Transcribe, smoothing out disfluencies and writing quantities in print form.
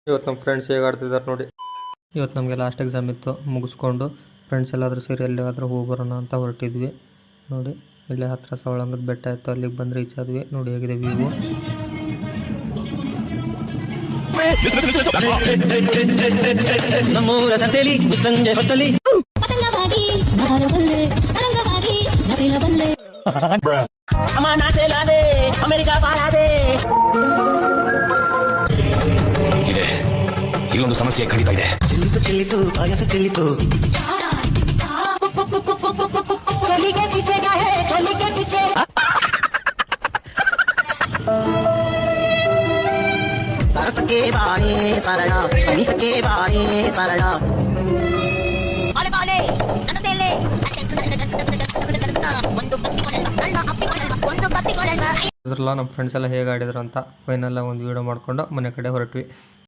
ಇವತ್ತು ನಮ್ಮ ಫ್ರೆಂಡ್ಸ್ ಹೇಗೆ ಆಡ್ತಿದ್ದಾರೆ ನೋಡಿ. ಇವತ್ತು ನಮಗೆ ಲಾಸ್ಟ್ ಎಕ್ಸಾಮ್ ಇತ್ತು, ಮುಗಿಸ್ಕೊಂಡು ಫ್ರೆಂಡ್ಸ್ ಎಲ್ಲಾದರೂ ಸೇರಿ ಎಲ್ಲಿಗಾದರೂ ಹೋಗಿ ಬರೋಣ ಅಂತ ಹೊರಟಿದ್ವಿ. ನೋಡಿ ಇಲ್ಲೇ ಹತ್ತಿರ ಸವಳಂಗದ ಬೆಟ್ಟ ಇತ್ತು, ಅಲ್ಲಿಗೆ ಬಂದು ರೀಚ್ ಆದ್ವಿ. ನೋಡಿ ಹೇಗಿದೆ ವ್ಯೂ. ನಮ್ಮೂರ ಸಂತೆಲಿ ಸಂಜೆ ಹೊತ್ತಲಿ ಅಮೆರಿಕಾ ಪಾಲಾದೆ. ಇಲ್ಲೊಂದು ಸಮಸ್ಯೆ ಖಂಡಿತ ಇದೆ. ಚೆಲ್ಲಿತು ಚೆಲ್ಲಿತು ಪಾಯಸ ಚೆಲ್ಲಿತು. ಸರಸಕ್ಕೆ ಬಾಣೆ ಸರಳ, ಸನಿಹಕ್ಕೆ ಬಾಣೆ ಸರಳ. ಇದ್ರಲ್ಲ ನಮ್ಮ ಫ್ರೆಂಡ್ಸ್ ಎಲ್ಲ ಹೇಗೆ ಆಡಿದ್ರು ಅಂತ ಫೈನಲ್ ಒಂದು ವಿಡಿಯೋ ಮಾಡ್ಕೊಂಡು ಮನೆ ಕಡೆ ಹೊರಟ್ವಿ.